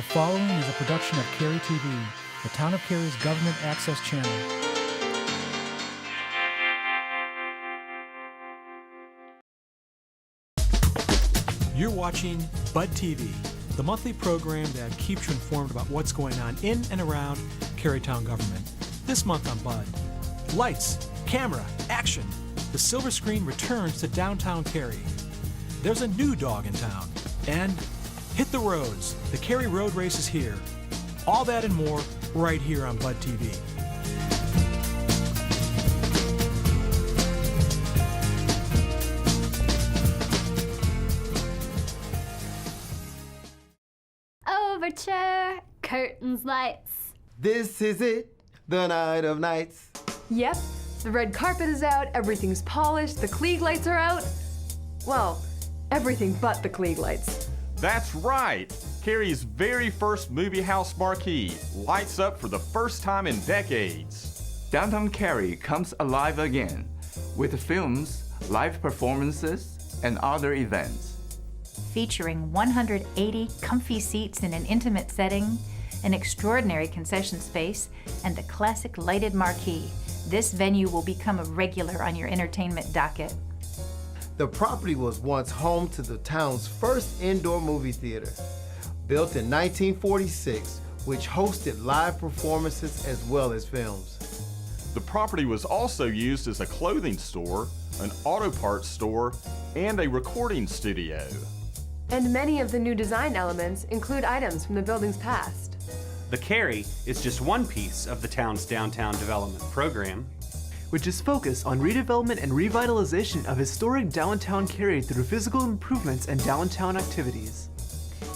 following is a production of Cary TV, the Town of Cary's government access channel. You're watching Bud TV, the monthly program that keeps you informed about what's going on in and around Cary Town Government. This month on Bud, lights, camera, action. The silver screen returns to downtown Cary. There's a new dog in town. And hit the roads. The Cary Road Race is here. All that and more right here on Bud TV. Overture, curtains, lights. This is it, the night of nights. Yep, the red carpet is out, everything's polished, the Klieg lights are out. Well, everything but the Klieg lights. That's right! Cary's very first movie house marquee lights up for the first time in decades. Downtown Cary comes alive again with films, live performances, and other events. Featuring 180 comfy seats in an intimate setting, an extraordinary concession space, and a classic lighted marquee, this venue will become a regular on your entertainment docket. The property was once home to the town's first indoor movie theater, built in 1946, which hosted live performances as well as films. The property was also used as a clothing store, an auto parts store, and a recording studio. And many of the new design elements include items from the building's past. The Cary is just one piece of the town's downtown development program, which is focused on redevelopment and revitalization of historic downtown Cary through physical improvements and downtown activities.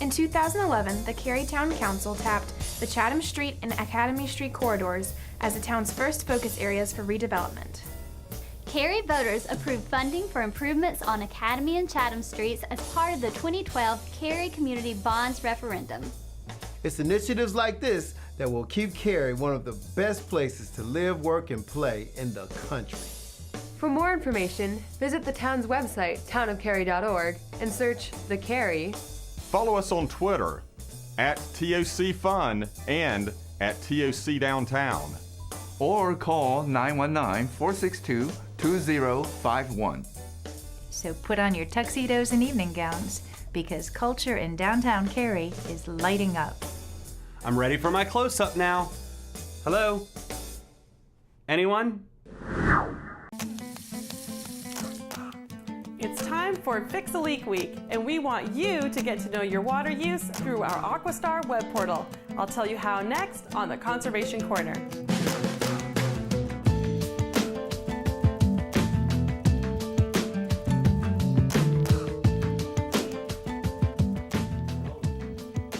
In 2011, the Cary Town Council tapped the Chatham Street and Academy Street corridors as the town's first focus areas for redevelopment. Cary voters approved funding for improvements on Academy and Chatham Streets as part of the 2012 Cary Community Bonds Referendum. It's initiatives like this that will keep Cary one of the best places to live, work, and play in the country. For more information, visit the town's website, townofcary.org, and search The Cary. Follow us on Twitter @TOCFun and @TOCDowntown. Or call 919-462-2051. So put on your tuxedos and evening gowns, because culture in downtown Cary is lighting up. I'm ready for my close-up now. Hello? Anyone? It's time for Fix a Leak Week, and we want you to get to know your water use through our Aquastar web portal. I'll tell you how next on the Conservation Corner.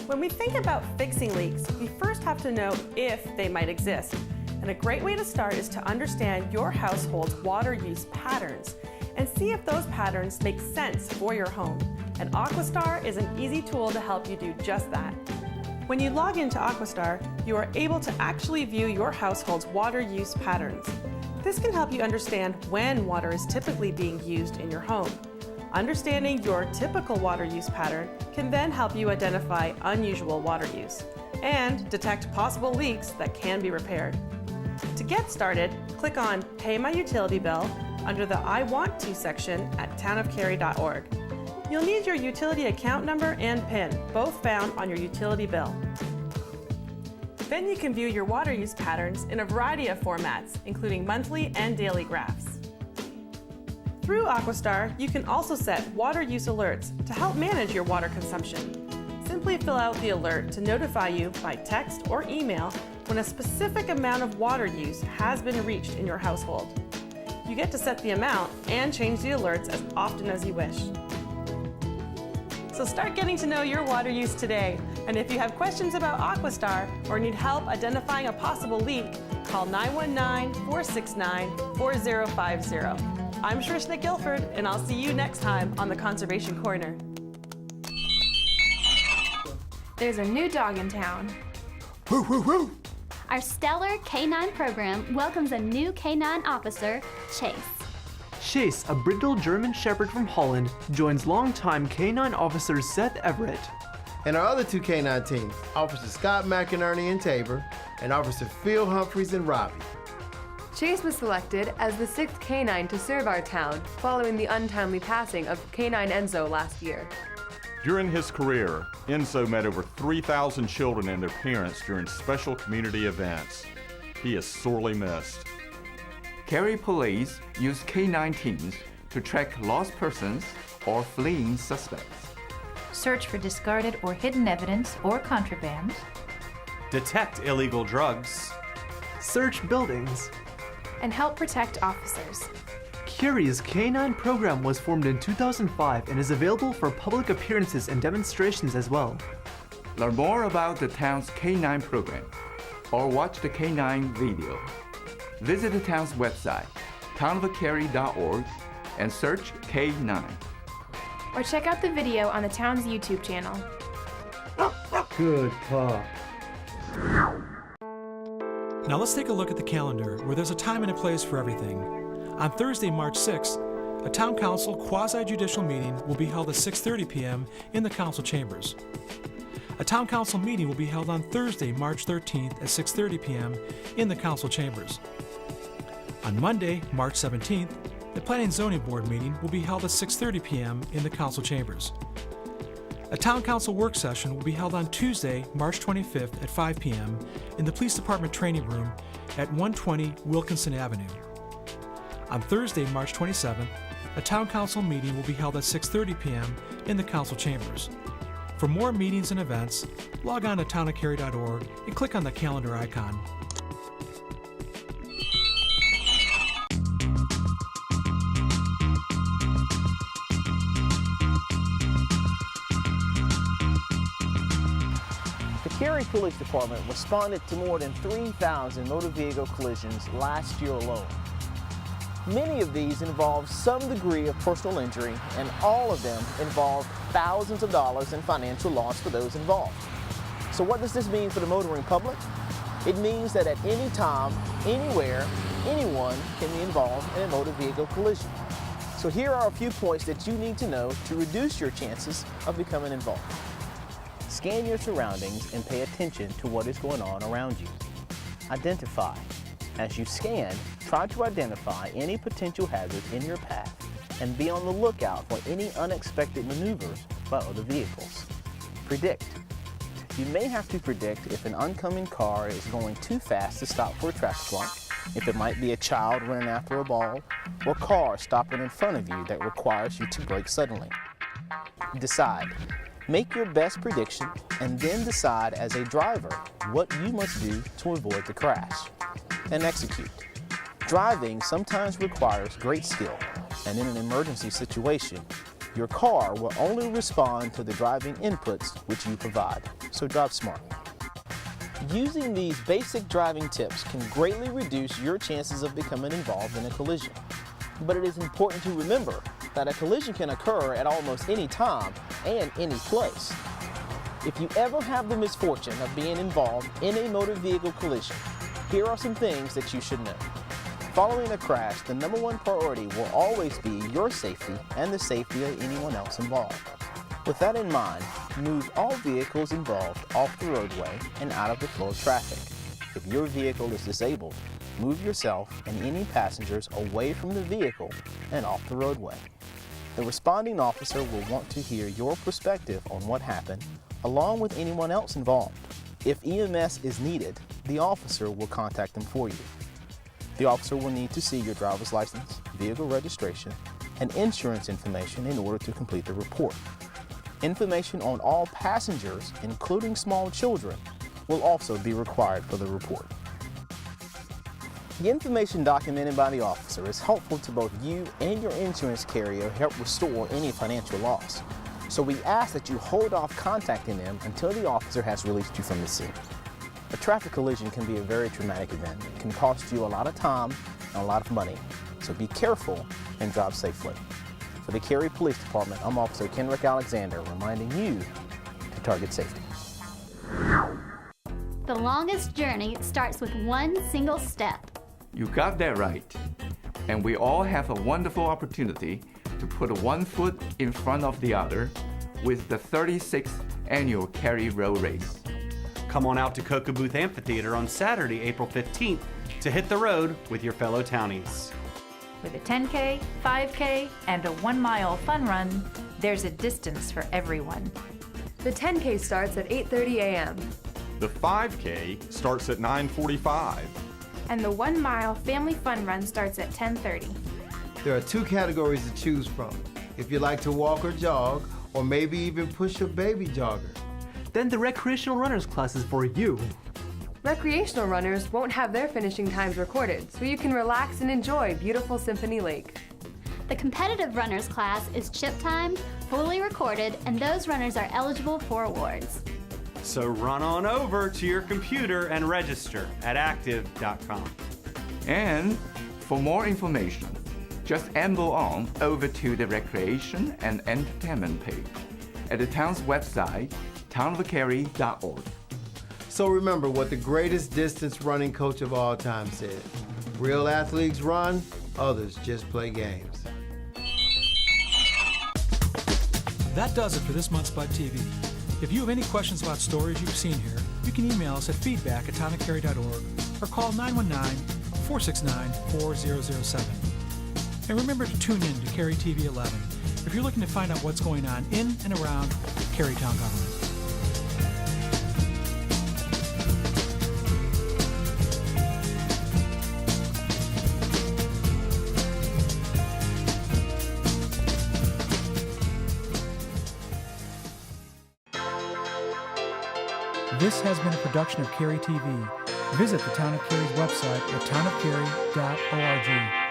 When we think about fixing leaks, we first have to know if they might exist. And a great way to start is to understand your household's water use patterns and see if those patterns make sense for your home. And Aquastar is an easy tool to help you do just that. When you log into Aquastar, you are able to actually view your household's water use patterns. This can help you understand when water is typically being used in your home. Understanding your typical water use pattern can then help you identify unusual water use and detect possible leaks that can be repaired. To get started, click on Pay My Utility Bill under the I Want To section at townofcary.org. You'll need your utility account number and PIN, both found on your utility bill. Then you can view your water use patterns in a variety of formats, including monthly and daily graphs. Through Aquastar, you can also set water use alerts to help manage your water consumption. Simply fill out the alert to notify you by text or email when a specific amount of water use has been reached in your household. You get to set the amount and change the alerts as often as you wish. So start getting to know your water use today. And if you have questions about Aquastar or need help identifying a possible leak, call 919-469-4050. I'm Shrishna Guilford, and I'll see you next time on the Conservation Corner. There's a new dog in town. Woo, woo, woo. Our stellar K9 program welcomes a new K9 officer, Chase. Chase, a brindle German Shepherd from Holland, joins longtime K9 officer Seth Everett. And our other two K-9 teams, Officer Scott McInerney in Tabor and Officer Phil Humphreys in Robbie. Chase was selected as the 6th K-9 to serve our town following the untimely passing of K-9 Enzo last year. During his career, Enzo met over 3,000 children and their parents during special community events. He is sorely missed. Cary Police use K-9 teams to track lost persons or fleeing suspects. Search for discarded or hidden evidence or contraband. Detect illegal drugs. Search buildings. And help protect officers. Cary's K-9 program was formed in 2005 and is available for public appearances and demonstrations as well. Learn more about the town's K-9 program or watch the K-9 video. Visit the town's website, townofcary.org, and search K-9. Or check out the video on the town's YouTube channel. Good pup. Now let's take a look at the calendar where there's a time and a place for everything. On Thursday, March 6th, a Town Council quasi-judicial meeting will be held at 6:30 p.m. in the Council chambers. A Town Council meeting will be held on Thursday, March 13th at 6:30 p.m. in the Council chambers. On Monday, March 17th, the Planning and Zoning Board meeting will be held at 6:30 p.m. in the Council chambers. A Town Council work session will be held on Tuesday, March 25th at 5 p.m. in the Police Department Training Room at 120 Wilkinson Avenue. On Thursday, March 27th, a Town Council meeting will be held at 6:30 p.m. in the Council chambers. For more meetings and events, log on to townofcary.org and click on the calendar icon. The Cary Police Department responded to more than 3,000 motor vehicle collisions last year alone. Many of these involved some degree of personal injury, and all of them involved thousands of dollars in financial loss for those involved. So what does this mean for the motoring public? It means that at any time, anywhere, anyone can be involved in a motor vehicle collision. So here are a few points that you need to know to reduce your chances of becoming involved. Scan your surroundings and pay attention to what is going on around you. Identify. As you scan, try to identify any potential hazard in your path and be on the lookout for any unexpected maneuvers by other vehicles. Predict. You may have to predict if an oncoming car is going too fast to stop for a traffic light, if it might be a child running after a ball, or car stopping in front of you that requires you to brake suddenly. Decide. Make your best prediction and then decide as a driver what you must do to avoid the crash. And execute. Driving sometimes requires great skill, and in an emergency situation, your car will only respond to the driving inputs which you provide, so drive smart. Using these basic driving tips can greatly reduce your chances of becoming involved in a collision. But it is important to remember that a collision can occur at almost any time and any place. If you ever have the misfortune of being involved in a motor vehicle collision, here are some things that you should know. Following a crash, the #1 priority will always be your safety and the safety of anyone else involved. With that in mind, move all vehicles involved off the roadway and out of the flow of traffic. If your vehicle is disabled, move yourself and any passengers away from the vehicle and off the roadway. The responding officer will want to hear your perspective on what happened, along with anyone else involved. If EMS is needed, the officer will contact them for you. The officer will need to see your driver's license, vehicle registration, and insurance information in order to complete the report. Information on all passengers, including small children, will also be required for the report. The information documented by the officer is helpful to both you and your insurance carrier to help restore any financial loss. So we ask that you hold off contacting them until the officer has released you from the scene. A traffic collision can be a very traumatic event. It can cost you a lot of time and a lot of money. So be careful and drive safely. For the Cary Police Department, I'm Officer Kenrick Alexander, reminding you to target safety. The longest journey starts with one single step. You got that right. And we all have a wonderful opportunity to put one foot in front of the other with the 36th annual Cary Road Race. Come on out to Cocoa Booth Amphitheater on Saturday, April 15th to hit the road with your fellow townies. With a 10K, 5K, and a 1-mile fun run, there's a distance for everyone. The 10K starts at 8:30 a.m. The 5K starts at 9:45. And the 1-mile family fun run starts at 10:30. There are 2 categories to choose from. If you like to walk or jog, or maybe even push a baby jogger. Then the recreational runners class is for you. Recreational runners won't have their finishing times recorded, so you can relax and enjoy beautiful Symphony Lake. The competitive runners class is chip-timed, fully recorded, and those runners are eligible for awards. So run on over to your computer and register at active.com. And for more information, just amble on over to the Recreation and Entertainment page at the town's website, townofcary.org. So remember what the greatest distance running coach of all time said. Real athletes run, others just play games. That does it for this month's Bud TV. If you have any questions about stories you've seen here, you can email us at feedback@townofcary.org or call 919-469-4007. And remember to tune in to Cary TV 11 if you're looking to find out what's going on in and around Cary Town Government. This has been a production of Cary TV. Visit the Town of Cary's website at townofcary.org.